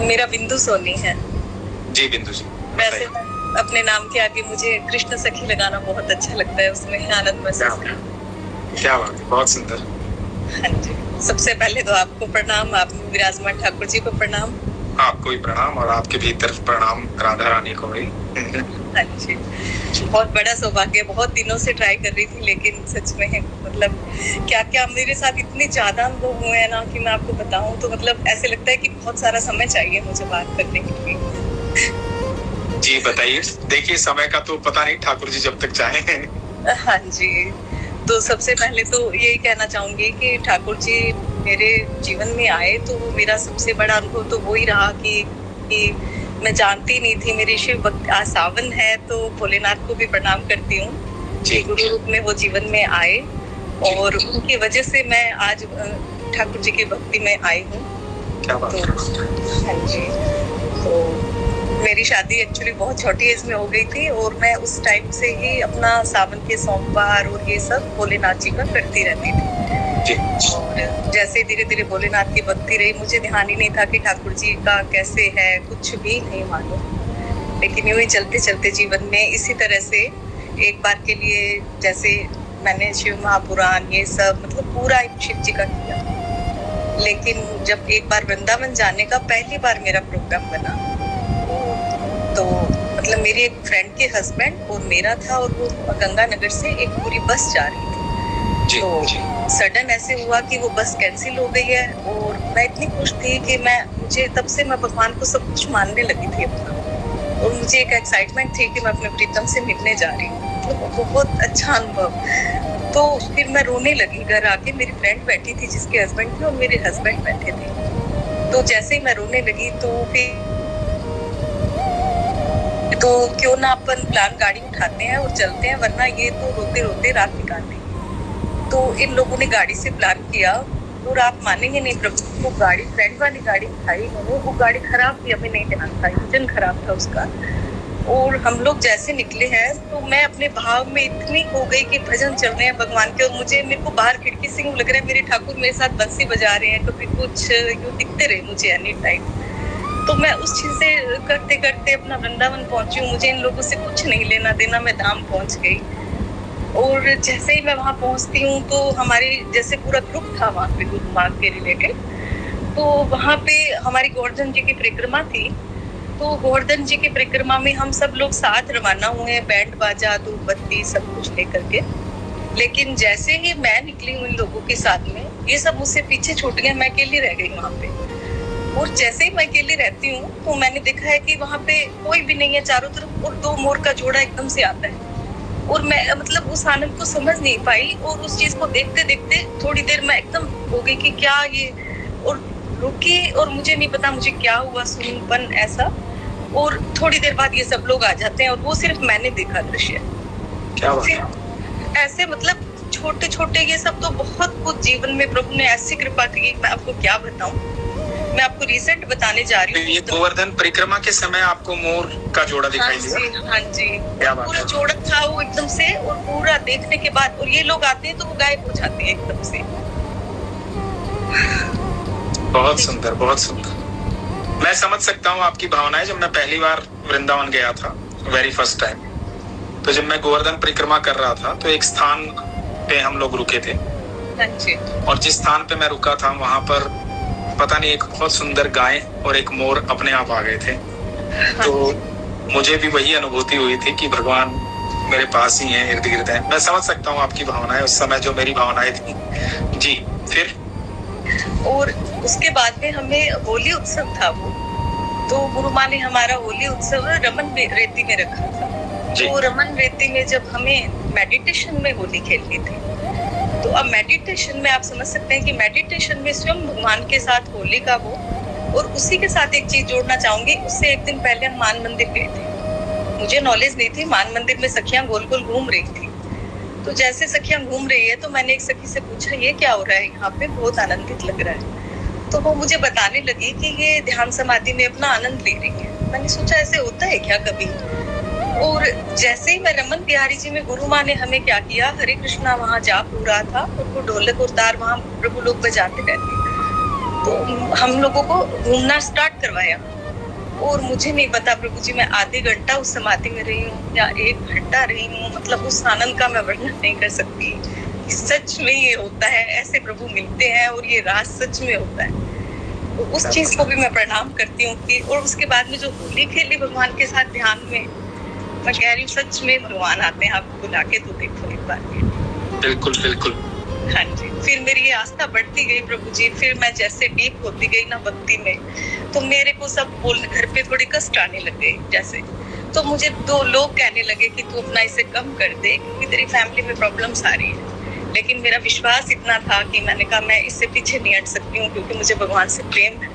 मेरा बिंदु सोनी है। जी बिंदु जी। वैसे अपने नाम के आगे मुझे कृष्ण सखी लगाना बहुत अच्छा लगता है, उसमें आनंद महसूस करती हूँ। क्या बात है, बहुत सुंदर। हाँ जी, सबसे पहले तो आपको प्रणाम, आप विराजमान ठाकुर जी को प्रणाम। आपको भी प्रणाम और आपके भीतर प्रणाम राधा रानी को भी। हाँ जी, बहुत बड़ा सौभाग्य। बहुत दिनों से ट्राई कर रही थी, लेकिन सच में मतलब क्या क्या मेरे साथ इतने ज्यादा अनुभव हुए हैं ना कि मैं आपको बताऊं तो मतलब ऐसे लगता है कि बहुत सारा समय चाहिए मुझे बात करने के लिए। जी बताइए। देखिए समय का तो पता नहीं, ठाकुर जी जब तक चाहें। हाँ जी, तो सबसे पहले तो यही कहना चाहूंगी कि ठाकुर जी मेरे जीवन में आए तो मेरा सबसे बड़ा अनुभव तो वो ही रहा कि मैं जानती नहीं थी मेरे शिव भक्त। आज सावन है तो भोलेनाथ को भी प्रणाम करती हूँ कि गुरु रूप में वो जीवन में आए और उनकी वजह से मैं आज ठाकुर जी की भक्ति में आई हूँ। क्या बात है। हाँ जी, तो मेरी शादी एक्चुअली बहुत छोटी एज में हो गई थी और मैं उस टाइम से ही अपना सावन के सोमवार और ये सब भोलेनाथ जी का करती रहती थी। और जैसे धीरे धीरे भोलेनाथ की भक्ति रही, मुझे ध्यान ही नहीं था कि ठाकुर जी का कैसे है, कुछ भी नहीं मालूम। लेकिन यूं ही चलते चलते जीवन में इसी तरह से एक बार के लिए जैसे मैंने शिव महापुराण ये सब मतलब पूरा शिव जी का किया। लेकिन जब एक बार वृंदावन जाने का पहली बार मेरा प्रोग्राम बना तो मतलब मेरी एक फ्रेंड के हस्बैंड और मेरा था और वो गंगानगर से एक पूरी बस जा रही थी। तो सडन ऐसे हुआ कि वो बस कैंसिल हो गई है और मैं इतनी खुश थी कि मुझे तब से मैं भगवान को सब कुछ मानने लगी थी अपना, और मुझे एक एक्साइटमेंट थी कि मैं अपने प्रीतम से मिलने जा रही हूँ। तो बहुत अच्छा अनुभव। तो फिर मैं रोने लगी घर आके। मेरी फ्रेंड बैठी थी जिसके हस्बैंड थे और मेरे हस्बैंड बैठे थे। तो जैसे ही मैं रोने लगी तो फिर तो क्यों ना अपन प्लान गाड़ी उठाते हैं और चलते हैं, वरना ये तो रोते रोते रात निकाल देंगे। तो इन लोगों ने गाड़ी से प्लान किया और आप मानेंगे नहीं प्रभु, वो गाड़ी फ्रेंड वाली गाड़ी उठाई उन्होंने। वो गाड़ी खराब थी, हमें नहीं ध्यान था, इंजन खराब था उसका। और हम लोग जैसे निकले हैं तो मैं अपने भाव में इतनी खो गई कि भजन चल रहे हैं भगवान के और मेरे को बाहर खिड़की से यूं लग रहा है मेरे ठाकुर मेरे साथ बंसी बजा रहे हैं, कभी कुछ यूं दिखते रहे मुझे एनी टाइम। तो मैं उस चीज से करते करते अपना वृंदावन पहुंची हूँ। मुझे इन लोगों से कुछ नहीं लेना देना, मैं धाम पहुंच गई। और जैसे ही मैं वहां पहुंचती हूँ तो हमारे जैसे पूरा ग्रुप था वहां पे गुरु मार्ग के रिलेटेड। तो वहां पे हमारी गोवर्धन जी की परिक्रमा थी। तो गोवर्धन जी की परिक्रमा में हम सब लोग साथ रवाना हुए, बैंड बाजा धूप बत्ती सब कुछ लेकर के। लेकिन जैसे ही मैं निकली हूँ इन लोगों के साथ में, ये सब मुझसे पीछे छूट गए, मैं अकेली रह गई वहां पे। और जैसे ही मैं अकेली रहती हूँ तो मैंने देखा है कि वहां पे कोई भी नहीं है चारों तरफ, और दो मोर का जोड़ा एकदम से आता है। और मैं मतलब उस आनंद को समझ नहीं पाई और उस चीज को देखते देखते थोड़ी देर मैं एकदम हो गई कि क्या ये, और रुकी और मुझे नहीं पता मुझे क्या हुआ, सुनपन ऐसा। और थोड़ी देर बाद ये सब लोग आ जाते हैं और वो सिर्फ मैंने देखा दृश्य। क्या बात। ऐसे मतलब छोटे छोटे ये सब तो बहुत कुछ जीवन में प्रभु ने ऐसी कृपा की, मैं आपको क्या बताऊं। मैं आपको रिसेंट बताने जा रही हूँ। ये गोवर्धन परिक्रमा के समय आपको मोर का जोड़ा दिखाई दिया? हाँ जी, क्या बात पूरा है। जोड़ा था वो एकदम से, और पूरा देखने के बाद और ये लोग आते हैं तो वो गायब हो जाते हैं एकदम से। बहुत सुंदर, बहुत सुंदर। मैं समझ सकता हूँ आपकी भावनाएं। जब मैं पहली बार वृंदावन गया था, वेरी फर्स्ट टाइम, तो जब मैं गोवर्धन परिक्रमा कर रहा था तो एक स्थान पे हम लोग रुके थे। हाँ जी। और जिस स्थान पे मैं रुका था वहां पर पता नहीं एक बहुत सुंदर गाय और एक मोर अपने आप आ गए थे। तो मुझे भी वही अनुभूति हुई थी कि भगवान मेरे पास ही हैं, इर्द गिर्द हैं। मैं समझ सकता हूँ आपकी भावनाएं, उस समय जो मेरी भावनाएं थी। जी फिर और उसके बाद में हमें होली उत्सव था वो, तो गुरु माँ ने हमारा होली उत्सव रमन रेती में रखा था। तो रमन रेती में जब हमें मेडिटेशन में होली खेलनी थी, तो अब मेडिटेशन में आप समझ सकते हैं कि मेडिटेशन में स्वयं भगवान के साथ होली का वो, और उसी के साथ एक चीज जोड़ना चाहूंगी। उससे एक दिन पहले हम मान मंदिर गए थे। मुझे नॉलेज नहीं थी, मान मंदिर में सखियां गोल गोल घूम रही थी। तो जैसे सखियां घूम रही है तो मैंने एक सखी से पूछा ये क्या हो रहा है यहाँ पे, बहुत आनंदित लग रहा है। तो वो मुझे बताने लगी कि ये ध्यान समाधि में अपना आनंद ले रही है। मैंने सोचा ऐसे होता है क्या कभी। और जैसे ही मैं रमन बिहारी जी में गुरु माँ ने हमें क्या किया, हरे कृष्णा वहां जाप हो रहा था और वो ढोलक और तार वहां प्रभु लोग बजाते रहते। तो हम लोगों को घूमना स्टार्ट करवाया और मुझे नहीं पता प्रभु जी, मैं आधे घंटा उस समाधि में रही हूँ या 1 घंटा रही हूँ, मतलब उस आनंद का मैं वर्णन नहीं कर सकती। सच में ये होता है, ऐसे प्रभु मिलते हैं और ये राज सच में होता है। तो उस चीज को भी मैं प्रणाम करती हूँ कि, और उसके बाद में जो होली खेली भगवान के साथ ध्यान में, मैं कह रही हूँ सच में भगवान आते हैं, आप बुला के तो देखो एक बार। बिल्कुल बिल्कुल। हाँ जी, फिर मेरी ये आस्था बढ़ती गई प्रभु जी, फिर मैं जैसे डीप होती गई ना भक्ति में, तो मेरे को सब बोलने, घर पे थोड़े कष्ट आने लगे जैसे, तो मुझे 2 लोग कहने लगे कि तू अपना इसे कम कर दे क्योंकि तेरी फैमिली में प्रॉब्लम्स आ रही है। लेकिन मेरा विश्वास इतना था कि मैंने कहा मैं इससे पीछे नहीं हट सकती हूँ क्योंकि मुझे भगवान से प्रेम है।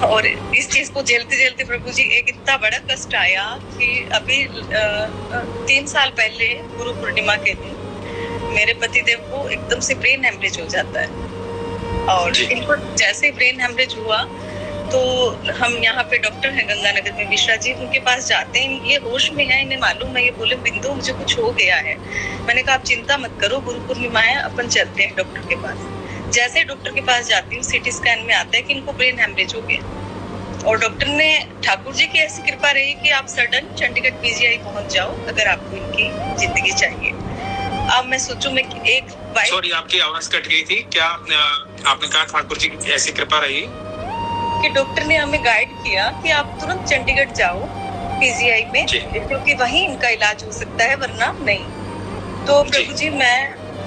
और इस चीज को झेलते झेलते प्रभु जी एक इतना बड़ा कष्ट आया कि अभी 3 साल पहले गुरु पूर्णिमा के दिन मेरे पतिदेव को एकदम से ब्रेन हेमरेज हो जाता है। और इनको जैसे ही ब्रेन हेमरेज हुआ तो हम यहाँ पे डॉक्टर हैं गंगानगर में, मिश्रा जी, उनके पास जाते हैं। ये होश में है, इन्हें मालूम है, ये बोले बिंदु मुझे कुछ हो गया है। मैंने कहा आप चिंता मत करो, गुरु पूर्णिमा है, अपन चलते हैं डॉक्टर के पास। जैसे डॉक्टर के पास जाती हूँ, सीटी स्कैन में आता है कि इनको ब्रेन हेमरेज हो गया। और डॉक्टर ने, ठाकुर जी की ऐसी कृपा रही कि आप सडन चंडीगढ़ पीजीआई पहुंच जाओ अगर आपको इनकी जिंदगी चाहिए। अब मैं सोचूं, मैं एक सॉरी आपकी आवाज कट गई थी, क्या आपने कहा ठाकुर जी की ऐसी कृपा रही कि डॉक्टर ने हमें गाइड किया कि आप तुरंत चंडीगढ़ जाओ पीजीआई में क्योंकि वहीं इनका इलाज हो सकता है वरना नहीं। तो प्रभु जी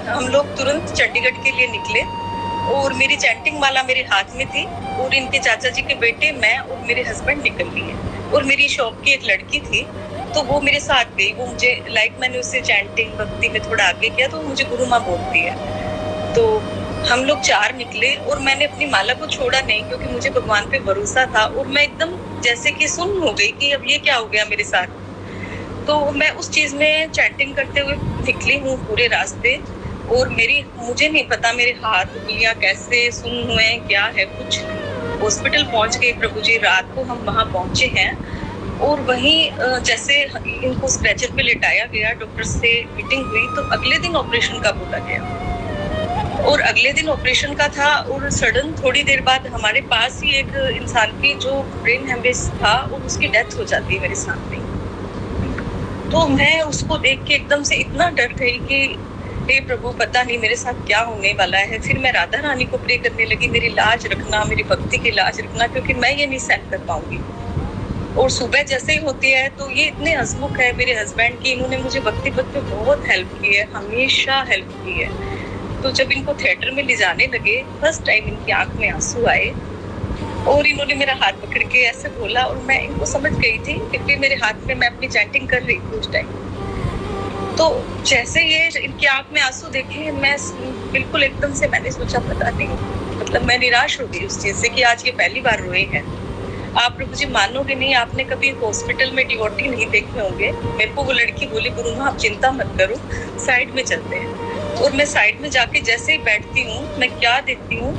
हम लोग तुरंत चंडीगढ़ के लिए निकले और मेरी चैंटिंग माला मेरे हाथ में थी और इनके चाचा जी के बेटे, मैं और मेरे हस्बैंड निकल लिए। और मेरी शॉप की एक लड़की थी तो वो मेरे साथ गई। वो मुझे मैंने उससे चैंटिंग भक्ति में थोड़ा आगे किया तो मुझे गुरु माँ बोलती है। तो हम लोग 4 निकले और मैंने अपनी माला को छोड़ा नहीं क्योंकि मुझे भगवान पे भरोसा था। और मैं एकदम जैसे कि सुन्न हो गई कि अब ये क्या हो गया मेरे साथ। तो मैं उस चीज में चैंटिंग करते हुए निकली हूँ पूरे रास्ते। और मुझे नहीं पता मेरे हाथ उंगलियां कैसे सुन्न हुए, क्या है कुछ। हॉस्पिटल पहुंच गए प्रभु जी, रात को हम वहां पहुंचे हैं। और वहीं जैसे इनको स्ट्रेचर पे लेटाया गया, डॉक्टर से मीटिंग हुई तो अगले दिन ऑपरेशन का बोला गया। और अगले दिन ऑपरेशन का था और सडन थोड़ी देर बाद हमारे पास ही एक इंसान की जो ब्रेन हेमरेज था और उसकी डेथ हो जाती है मेरे सामने। तो मैं उसको देख के एकदम से इतना डर गई कि हे प्रभु, पता नहीं मेरे साथ क्या होने वाला है। फिर मैं राधा रानी को प्रे करने लगी, मेरी लाज रखना, मेरी भक्ति की लाज रखना, क्योंकि मैं ये नहीं सहन कर पाऊंगी। और सुबह जैसे ही होती है तो ये इतने हंसमुख है मेरे हस्बैंड की, इन्होंने मुझे भक्ति पथ पे बहुत हेल्प की है, हमेशा हेल्प की है। तो जब इनको थिएटर में ले जाने लगे, फर्स्ट टाइम इनकी आंख में आंसू आए और इन्होंने मेरा हाथ पकड़ के ऐसे बोला और मैं इनको समझ गई थी क्योंकि मेरे हाथ में मैं अपनी चैंटिंग कर रही थी उस टाइम। तो जैसे ये इनकी आंख में आंसू देखे, मैं बिल्कुल एकदम से मैंने सोचा पता नहीं, मतलब मैं निराश हो गई उस चीज से कि आज ये पहली बार रोए हैं। आप प्रभु जी मानोगे नहीं, आपने कभी हॉस्पिटल में डिवोटी नहीं देखे होंगे। मेरे को वो लड़की बोली, गुरु माँ आप चिंता मत करो, साइड में चलते हैं। और मैं साइड में जाके जैसे ही बैठती हूँ, मैं क्या देखती हूँ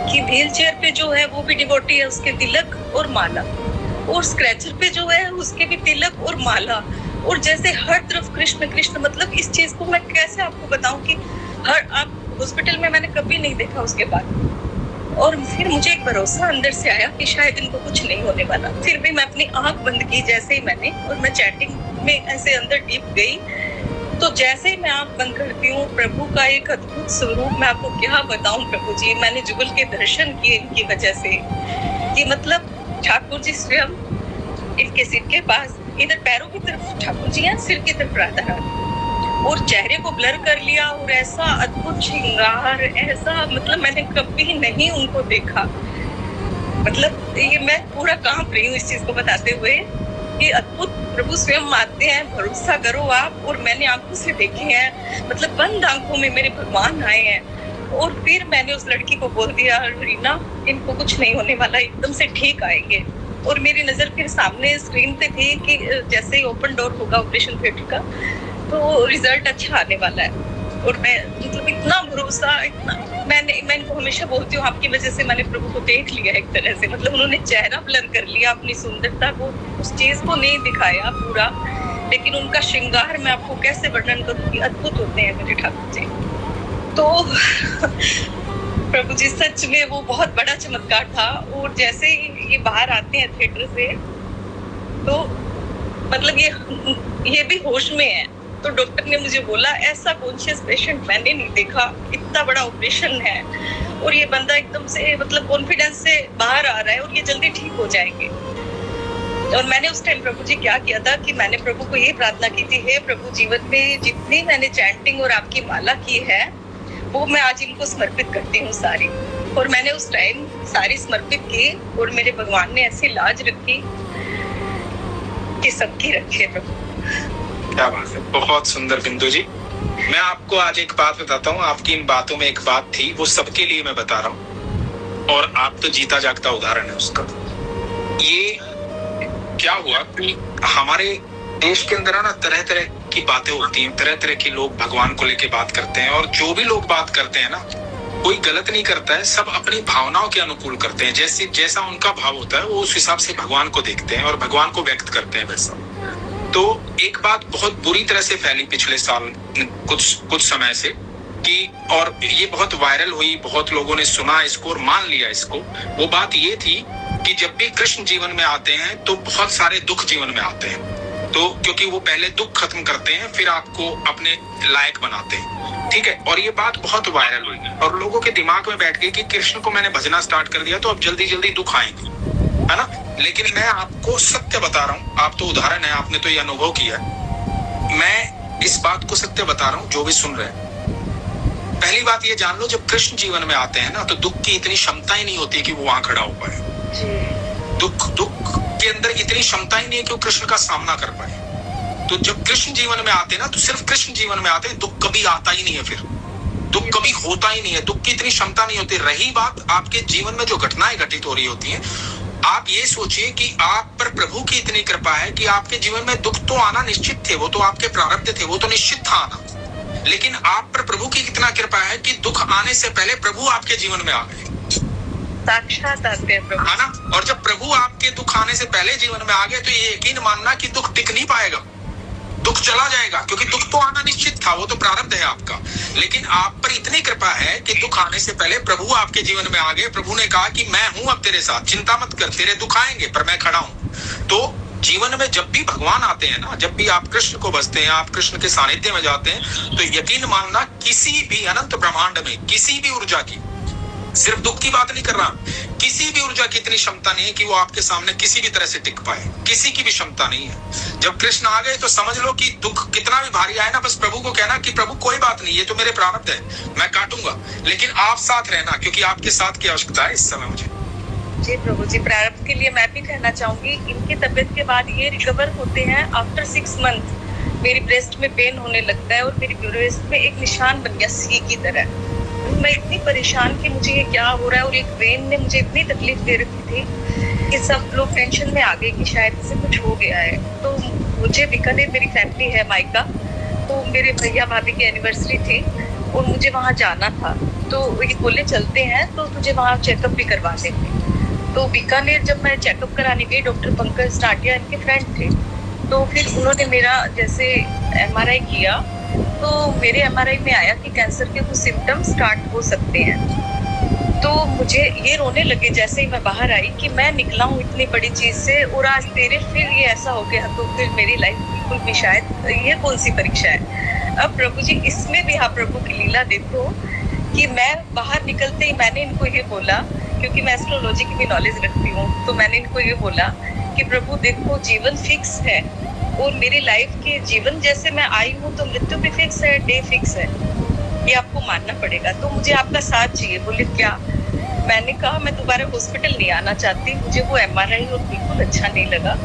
कि व्हील चेयर पे जो है वो भी डिवोटी है, उसके तिलक और माला, और स्क्रैचर पे जो है उसके भी तिलक और माला, और जैसे हर तरफ कृष्ण कृष्ण। मतलब इस चीज को मैं कैसे आपको बताऊं कि आप हॉस्पिटल में मैंने कभी नहीं देखा उसके बाद। और फिर मुझे एक भरोसा अंदर से आया कि शायद इनको कुछ नहीं होने वाला। फिर भी मैं अपनी आंख बंद की जैसे ही मैंने, और मैं चैटिंग में ऐसे अंदर डीप गई। तो जैसे ही मैं आंख बंद करती हूँ, प्रभु का एक अद्भुत स्वरूप, मैं आपको क्या बताऊं प्रभु जी, मैंने जुगल के दर्शन किए इनकी वजह से कि मतलब ठाकुर जी स्वयं इनके सिर के पास, इधर पैरों की तरफ ठाकुर जी हैं, सिर की तरफ राधा रानी, और चेहरे को ब्लर कर लिया। और ऐसा अद्भुत श्रृंगार, ऐसा मतलब मैंने कभी नहीं उनको देखा। मतलब ये मैं पूरा कांप रही हूँ इस चीज को बताते हुए कि अद्भुत प्रभु स्वयं आते हैं, भरोसा करो आप। और मैंने आंखों से देखे हैं, मतलब बंद आंखों में मेरे भगवान आए हैं। और फिर मैंने उस लड़की को बोल दिया, रीना इनको कुछ नहीं होने वाला, एकदम से ठीक आएंगे। और मेरी नजर फिर सामने स्क्रीन पे थी कि जैसे ही ओपन डोर होगा ऑपरेशन थिएटर का तो रिजल्ट अच्छा आने वाला है। और मैं मतलब इतना भरोसा, इतना मैं इनको हमेशा बोलती हूँ, आपकी वजह से मैंने प्रभु को देख लिया एक तरह से। मतलब उन्होंने चेहरा ब्लर कर लिया, अपनी सुंदरता को, उस चीज को नहीं दिखाया पूरा, लेकिन उनका श्रृंगार मैं आपको कैसे वर्णन करूँ कि अद्भुत होते हैं मेरे ठाकुर जी। तो प्रभु जी सच में वो बहुत बड़ा चमत्कार था। और जैसे ही ये बाहर आते हैं थिएटर से, तो मतलब ये भी होश में है। तो डॉक्टर ने मुझे बोला ऐसा कॉन्शियस पेशेंट मैंने नहीं देखा, इतना बड़ा ऑपरेशन है और ये बंदा एकदम से मतलब कॉन्फिडेंस से बाहर आ रहा है और ये जल्दी ठीक हो जाएंगे। और मैंने उस टाइम प्रभु जी क्या किया था कि मैंने प्रभु को ये प्रार्थना की थी, हे प्रभु जीवन में जितनी मैंने चैंटिंग और आपकी माला की है वो मैं आज इनको समर्पित करती हूँ सारी। और मैंने उस टाइम सारी समर्पित की और मेरे भगवान ने ऐसी लाज रखी कि सबकी रखे प्रभु। क्या बात है, बहुत सुंदर बिंदु जी। मैं आपको आज एक बात बताता हूँ, आपकी इन बातों में एक बात थी, वो सबके लिए मैं बता रहा हूँ और आप तो जीता जागता उदाहरण है उसका। ये क्या हुआ कि हमारे देश के अंदर ना तरह तरह की बातें होती हैं, तरह तरह के लोग भगवान को लेके बात करते हैं और जो भी लोग बात करते हैं ना, कोई गलत नहीं करता है, सब अपनी भावनाओं के अनुकूल करते हैं। जैसा उनका भाव होता है वो उस हिसाब से भगवान को देखते हैं और भगवान को व्यक्त करते हैं वैसा। तो एक बात बहुत बुरी तरह से फैली पिछले साल कुछ समय से कि, और ये बहुत वायरल हुई, बहुत लोगों ने सुना इसको और मान लिया इसको। वो बात ये थी कि जब भी कृष्ण जीवन में आते हैं तो बहुत सारे दुख जीवन में आते हैं, तो क्योंकि वो पहले दुख खत्म करते हैं फिर आपको अपने लायक बनाते हैं, ठीक है। और ये बात बहुत वायरल हुई और लोगों के दिमाग में बैठ गई कि कृष्ण को मैंने भजना स्टार्ट कर दिया तो अब जल्दी जल्दी दुख आएंगे, है ना। लेकिन मैं आपको सत्य बता रहा हूँ, आप तो उदाहरण है, आपने तो ये अनुभव किया है, मैं इस बात को सत्य बता रहा हूँ जो भी सुन रहे हैं। पहली बात ये जान लो, जब कृष्ण जीवन में आते हैं ना तो दुख की इतनी क्षमता ही नहीं होती कि वो वहां खड़ा हो पाए। दुख के अंदर इतनी क्षमता ही नहीं है कि वो कृष्ण का सामना कर पाए। तो जब कृष्ण जीवन में आते हैं ना तो सिर्फ कृष्ण जीवन में आते हैं, दुख कभी आता ही नहीं है, फिर दुख कभी होता ही नहीं है, दुख की इतनी क्षमता नहीं होती। रही बात आपके जीवन में जो घटनाएं घटित हो रही होती हैं, आप ये सोचिए कि आप पर प्रभु की इतनी कृपा है कि आपके जीवन में दुख तो आना निश्चित थे, वो तो आपके प्रारब्ध थे, वो तो निश्चित था आना। लेकिन आप पर प्रभु की कितना कृपा है कि दुख आने से पहले प्रभु आपके जीवन में आ गए, साक्षात आते हैं प्रभु, है ना। और जब प्रभु आपके दुख आने से पहले जीवन में आ गए तो ये यकीन मानना कि दुख टिक नहीं पाएगा, दुख चला जाएगा, क्योंकि दुख तो आना निश्चित था, वो तो प्रारब्ध है आपका। लेकिन आप पर इतनी कृपा है कि दुख आने से पहले प्रभु आपके जीवन में आ गए। प्रभु ने कहा कि मैं हूं अब तेरे साथ, चिंता मत कर, तेरे दुख आएंगे पर मैं खड़ा हूं। तो जीवन में जब भी भगवान आते हैं ना, जब भी आप कृष्ण को बसते हैं, आप कृष्ण के सानिध्य में जाते हैं, तो यकीन मानना किसी भी अनंत ब्रह्मांड में किसी भी ऊर्जा की, सिर्फ दुख की बात नहीं कर रहा, किसी भी ऊर्जा की इतनी क्षमता नहीं है कि वो आपके सामने किसी भी तरह से टिक पाए, किसी की भी क्षमता नहीं है। जब कृष्ण आ गए तो समझ लो कि दुख कितना भी भारी आए ना, बस प्रभु को कहना कि प्रभु कोई बात नहीं, ये तो मेरे प्रारब्ध है, मैं काटूंगा, लेकिन आप साथ रहना, क्योंकि आपके साथ की आवश्यकता है इस समय मुझे। जी प्रभु जी, प्रारब्ध के लिए मैं भी कहना चाहूंगी, इनकी तबीयत के बाद ये रिकवर होते हैं आफ्टर 6 मंथ। मेरी ब्रेस्ट में पेन होने लगता है और मेरी ब्रेस्ट में एक निशान बन गया सी की तरह। मैं इतनी परेशान कि मुझे ये क्या हो रहा है, और एक वेन ने मुझे इतनी तकलीफ दे रखी थी कि सब लोग टेंशन में आ गए कि शायद इससे कुछ हो गया है। तो मुझे बीकानेर, मेरी फैमिली है मायका, तो मेरे भैया भाभी की एनिवर्सरी थी और मुझे वहाँ जाना था। तो ये बोले चलते हैं तो तुझे वहाँ चेकअप भी करवा देंगे। तो बीकानेर जब मैं चेकअप कराने गई, डॉक्टर पंकज टाटिया इनके फ्रेंड थे, तो फिर उन्होंने मेरा जैसे MRI किया तो मेरे MRI में आया कि कैंसर के कुछ सिम्टम्स स्टार्ट हो सकते हैं। तो मुझे ये रोने लगे जैसे ही मैं बाहर आई कि मैं निकला हूँ इतनी बड़ी चीज से और आज तेरे फिर ये ऐसा हो गया, तो फिर मेरी लाइफ बिल्कुल भी शायद ये कौन सी परीक्षा है। अब प्रभु जी इसमें भी आप प्रभु की लीला देखो कि मैं बाहर निकलते ही मैंने इनको ये बोला, क्योंकि मैं एस्ट्रोलॉजी की भी नॉलेज रखती हूँ, तो मैंने इनको ये बोला कि प्रभु देखो जीवन फिक्स है और मेरी लाइफ के जीवन जैसे मैं आई हूँ तो मृत्यु भी फिक्स है, डे फिक्स है, ये आपको मानना पड़ेगा, तो मुझे आपका साथ चाहिए। बोले क्या? मैंने कहा मैं दोबारा हॉस्पिटल नहीं आना चाहती, मुझे वो MRI और बिल्कुल अच्छा नहीं लगा।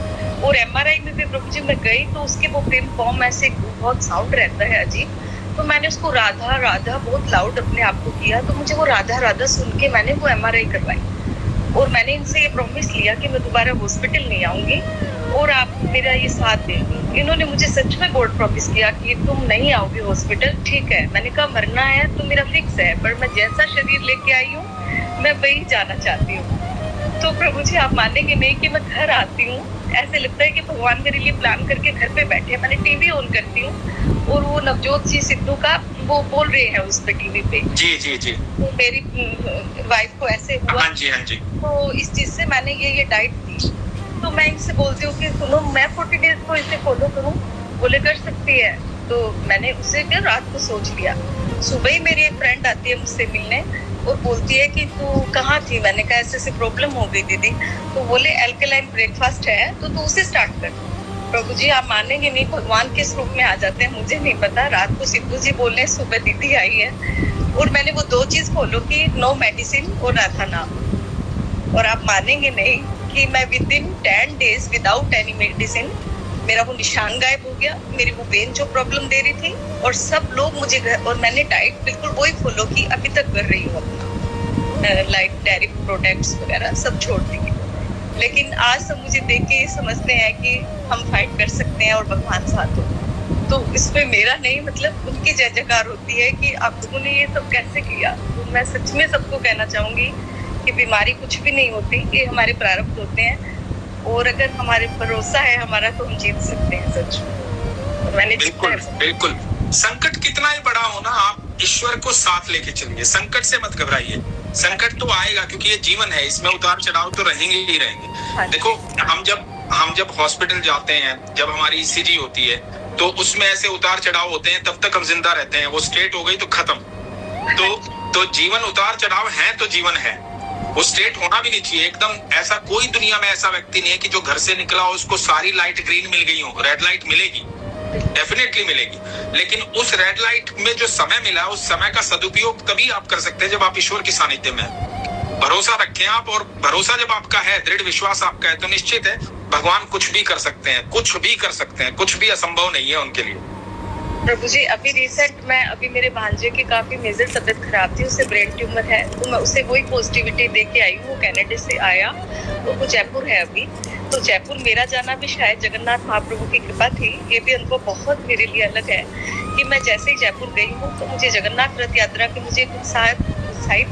और MRI में भी प्रभु जी मैं गई तो उसके वो पिन फॉर्म ऐसे बहुत साउंड रहता है अजीब, तो मैंने उसको राधा राधा बहुत लाउड अपने आप को किया, तो मुझे वो राधा राधा सुन के मैंने वो MRI करवाई और मैंने इनसे ये प्रॉमिस लिया कि मैं दोबारा हॉस्पिटल नहीं आऊंगी और आप मेरा ये साथ देंगे। इन्होंने मुझे सच में बोर्ड प्रॉमिस किया कि तुम नहीं आओगी हॉस्पिटल, ठीक है। मैंने कहा मरना है तो मेरा फिक्स है, पर मैं जैसा शरीर लेके आई हूँ मैं वही जाना चाहती हूँ। तो प्रभु जी आप मानेंगे नहीं कि मैं घर आती हूँ, ऐसे लगता है कि भगवान मेरे लिए प्लान करके घर पे बैठे। मैंने टीवी ऑन करती हूँ और वो नवजोत जी सिद्धू का वो बोल रहे हैं उस पे टीवी पे। जी जी जी। तो मेरी वाइफ को ऐसे हुआ। हाँ जी हाँ जी। तो इस चीज से मैंने ये डाइट दी। तो मैं इनसे बोलती हूँ कि सुनो, मैं 40 डेज को इसे फॉलो करूँ? बोले कर सकती है। तो मैंने उसे क्या रात को सोच लिया। सुबह ही मेरी एक फ्रेंड आती है मुझसे मिलने और बोलती है कि तू कहाँ थी? मैंने कहा ऐसे ऐसे प्रॉब्लम हो गई दीदी। तो बोले एल्कलाइन ब्रेकफास्ट है तो तू उसे स्टार्ट कर। प्रभु जी आप मानेंगे नहीं, भगवान किस रूप में आ जाते हैं मुझे नहीं पता। रात को सिद्धू जी बोले, सुबह दीदी आई है और मैंने वो 2 चीज फॉलो की, नो मेडिसिन और राधा नाम। और आप मानेंगे नहीं कि मैं with in 10 days without any medicine मेरा वो निशान गायब हो गया। मेरी वो वेन जो प्रॉब्लम दे रही थी और सब लोग मुझे और मैंने डाइट बिल्कुल वही फॉलो की, अभी तक कर रही हूँ अपना, लाइक डेयरी प्रोडक्ट्स वगैरह सब छोड़ दी। लेकिन आज सब मुझे देख के समझते हैं कि हम फाइट कर सकते हैं और भगवान साथ हो। तो इसमें मेरा नहीं, मतलब उनकी जय जयकार होती है कि आप लोगों ने ये सब कैसे किया। तो मैं सच में सबको कहना चाहूंगी कि बीमारी कुछ भी नहीं होती, ये हमारे प्रारब्ध होते हैं और अगर हमारे भरोसा है हमारा तो हम जीत सकते हैं सच। मैंने बिल्कुल बिल्कुल। संकट कितना ही बड़ा हो ना, आप ईश्वर को साथ लेके चलिए, संकट से मत घबराइए। संकट तो आएगा क्योंकि ये जीवन है, इसमें उतार चढ़ाव तो रहेंगे ही रहेंगे। देखो हम जब हॉस्पिटल जाते हैं, जब हमारी ईसीजी होती है तो उसमें ऐसे उतार चढ़ाव होते हैं, तब तक हम जिंदा रहते हैं। वो स्टेट हो गई तो खत्म। तो जीवन उतार चढ़ाव है तो जीवन है, वो स्टेट होना भी नहीं चाहिए एकदम। ऐसा कोई दुनिया में ऐसा व्यक्ति नहीं है कि जो घर से निकला हो उसको सारी लाइट ग्रीन मिल गई हो। रेड लाइट मिलेगी, डेफिनेटली मिलेगी, लेकिन उस रेड लाइट में जो समय मिला है उस समय का सदुपयोग तभी आप कर सकते हैं जब आप ईश्वर के सानिध्य में हैं। भरोसा रखें आप, और भरोसा जब आपका है, दृढ़ विश्वास आपका है, तो निश्चित है भगवान कुछ भी कर सकते हैं, कुछ भी कर सकते हैं, कुछ भी असंभव नहीं है उनके लिए। प्रभु जी अभी रिसेंट में अभी मेरे भांजे की काफी मेजर तबीयत खराब थी, उसे ब्रेन ट्यूमर है, तो मैं उसे वही पॉजिटिविटी दे के आई हूँ। वो कनाडा से आया और वो जयपुर है अभी। तो जयपुर मेरा जाना भी शायद जगन्नाथ महाप्रभु की कृपा थी। ये भी उनको बहुत मेरे लिए अलग है कि मैं जैसे ही जयपुर गई हूँ तो मुझे जगन्नाथ रथ यात्रा की मुझे उत्साहित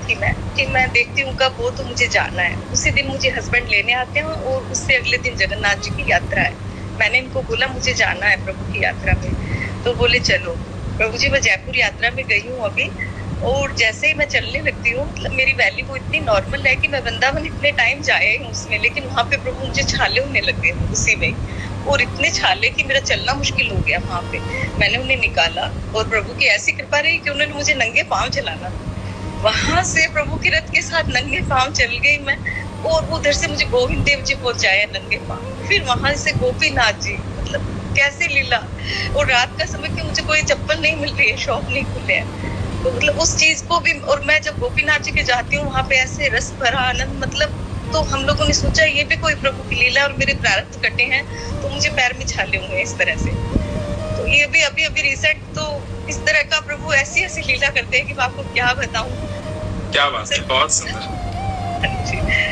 थी मैं कि मैं देखती हूँ कब वो, तो मुझे जाना है। उसी दिन मुझे हस्बैंड लेने आते हैं और उससे अगले दिन जगन्नाथ जी की यात्रा है। मैंने इनको बोला मुझे जाना है प्रभु की यात्रा में, तो बोले चलो। प्रभु जी मैं जयपुर यात्रा में गई हूँ अभी, और जैसे ही मैं चलने लगती हूँ, मतलब मेरी वैली वो इतनी नॉर्मल है कि मैं वृंदावन इतने टाइम जाए हूँ उसमें, लेकिन वहाँ पे प्रभु मुझे छाले होने लगे उसी में, और इतने छाले कि मेरा चलना मुश्किल हो गया वहाँ पे। मैंने उन्हें निकाला और प्रभु की ऐसी कृपा रही कि उन्होंने मुझे नंगे पाँव चलाना। वहां से प्रभु के रथ के साथ नंगे पाँव चल गई मैं, और उधर से मुझे गोविंद देव जी पहुंचाया नंगे पाँव, फिर वहां से गोपीनाथ जी, मतलब कैसे लीला। और रात का समय कि मुझे कोई चप्पल नहीं मिल रही है, शॉप नहीं खुले हैं, तो मतलब उस चीज को भी। और मैं जब गोपीनाथ जी के जाती हूँ वहां पे ऐसे रस भरा आनंद, मतलब तो हम लोगों ने सोचा ये भी कोई प्रभु की लीला, और मेरे प्रारब्ध कटे हैं तो मुझे पैर में छाले हुए इस तरह से। तो ये भी अभी रिसेंट तो इस तरह का प्रभु ऐसी ऐसी लीला करते हैं कि मैं आपको क्या बताऊं। क्या बात है, बहुत सुंदर,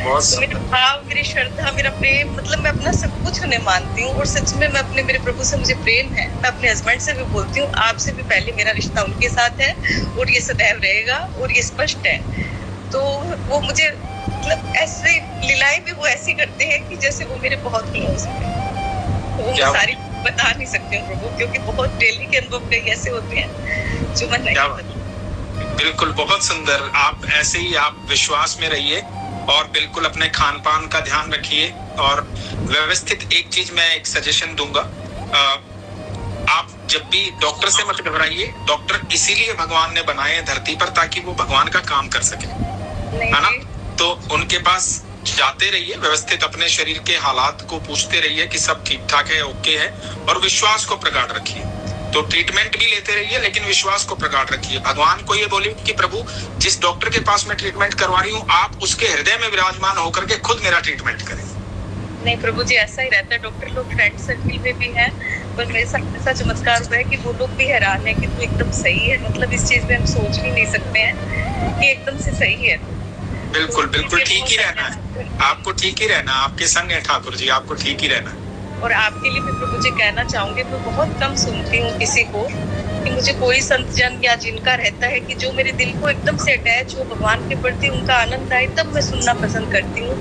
बहुत सुंदर। मेरा भाव, मेरी श्रद्धा, मेरा प्रेम, मतलब मैं अपना सब कुछ उन्हें मानती हूँ, और सच में मैं अपने मेरे प्रभु से मुझे प्रेम है। मैं अपने हस्बैंड से भी बोलती हूँ, आपसे भी पहले मेरा रिश्ता उनके साथ है और ये सदैव रहेगा, और ये स्पष्ट है। तो वो मुझे मतलब ऐसे लीलाएं भी वो ऐसी करते हैं कि जैसे वो मेरे बहुत क्लोज है। तो वो सारी बता नहीं सकती हूँ प्रभु, क्योंकि बहुत डेली के अनुभव कई ऐसे होते हैं जो मैं नहीं बता। बिल्कुल, बहुत सुंदर। आप ऐसे ही आप विश्वास में रहिए और बिल्कुल अपने खान पान का ध्यान रखिए, और व्यवस्थित एक चीज मैं एक सजेशन दूंगा, आप जब भी डॉक्टर से मत घबराइए। डॉक्टर इसीलिए भगवान ने बनाए हैं धरती पर ताकि वो भगवान का काम कर सके, है ना। तो उनके पास जाते रहिए, व्यवस्थित अपने शरीर के हालात को पूछते रहिए कि सब ठीक ठाक है, ओके है, और विश्वास को प्रगाढ़ रखिए। तो ट्रीटमेंट भी लेते रहिए लेकिन विश्वास को प्रगाढ़ रखिए। भगवान को ये बोलिए कि प्रभु जिस डॉक्टर के पास मैं ट्रीटमेंट करवा रही हूँ, आप उसके हृदय में विराजमान होकर के खुद मेरा ट्रीटमेंट करें। नहीं प्रभु जी ऐसा ही रहता है। डॉक्टर लोग फ्रेंड सर्किल में भी हैं, पर मेरे साथ ऐसा चमत्कार हुआ है कि वो लोग भी हैरान है कि तू एकदम सही है। मतलब इस चीज में हम सोच भी नहीं सकते हैं कि एकदम से सही है। बिल्कुल बिल्कुल ठीक ही रहना है, आपको ठीक ही रहना, आपके संग है ठाकुर जी, आपको ठीक ही रहना। और आपके लिए मैं प्रभु जी कहना चाहूंगी, मैं बहुत कम सुनती हूँ किसी को कि मुझे कोई संत जन या जिनका रहता है कि जो मेरे दिल को एकदम से अटैच हो भगवान के प्रति, उनका आनंद आए, तब मैं सुनना पसंद करती हूँ,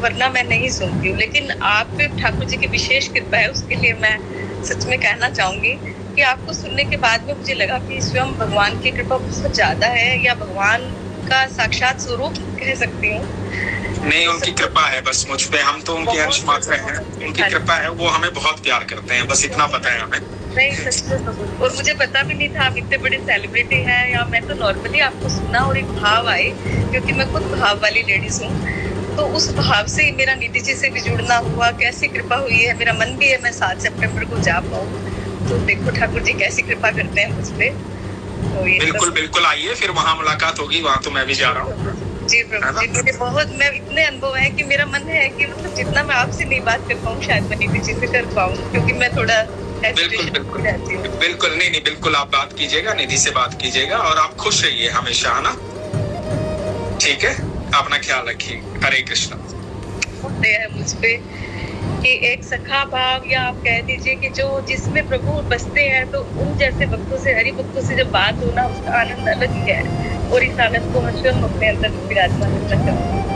वरना मैं नहीं सुनती हूँ। लेकिन आप पे ठाकुर जी की विशेष कृपा है, उसके लिए मैं सच में कहना चाहूंगी कि आपको सुनने के बाद में मुझे लगा कि स्वयं भगवान की कृपा बहुत ज्यादा है, या भगवान का साक्षात स्वरूप कह सकती हूँ। नहीं, उनकी कृपा है बस मुझ पे, हम तो उनके अंश मात्र हैं। उनकी कृपा है, वो हमें बहुत प्यार करते हैं, बस इतना पता है हमें। नहीं, सच में प्रभु। और मुझे पता भी नहीं था आप इतने बड़े सेलिब्रिटी हैं, या मैं तो नॉर्मली आपको सुना और एक भाव आए, क्योंकि मैं खुद भाव वाली लेडीज हूँ, तो उस भाव से मेरा निधि जी से भी जुड़ना हुआ। कैसी कृपा हुई है, मेरा मन भी है मैं 7 सितंबर को जा पाऊँ। तो देखो ठाकुर जी कैसी कृपा करते हैं मुझ पे। तो ये बिल्कुल बिल्कुल आइए, फिर वहाँ मुलाकात होगी, वहाँ तो मैं भी जा रहा हूँ। जी प्रभु जी, मेरे बहुत मैं इतने अनुभव है कि मेरा मन है कि मतलब जितना मैं आपसे नहीं बात कर पाऊँ, शायद मैं निधि जी से कर पाऊँ, क्योंकि मैं थोड़ा बिल्कुल बिल्कुल रहती हूँ। बिल्कुल, नहीं नहीं, बिल्कुल आप बात कीजिएगा, निधि से बात कीजिएगा, और आप खुश रहिए हमेशा, है ना? ठीक है, अपना ख्याल रखिए। हरे कृष्णा। है मुझ पे कि एक सखा भाव, या आप कह दीजिए कि जो जिसमें प्रभु बसते हैं, तो उन जैसे भक्तों से, हरि भक्तों से जब बात हो ना, उसका आनंद अलग ही है। और इस आनंद को मैं स्वयं अपने अंदर विराजमान करना चाहूंगी।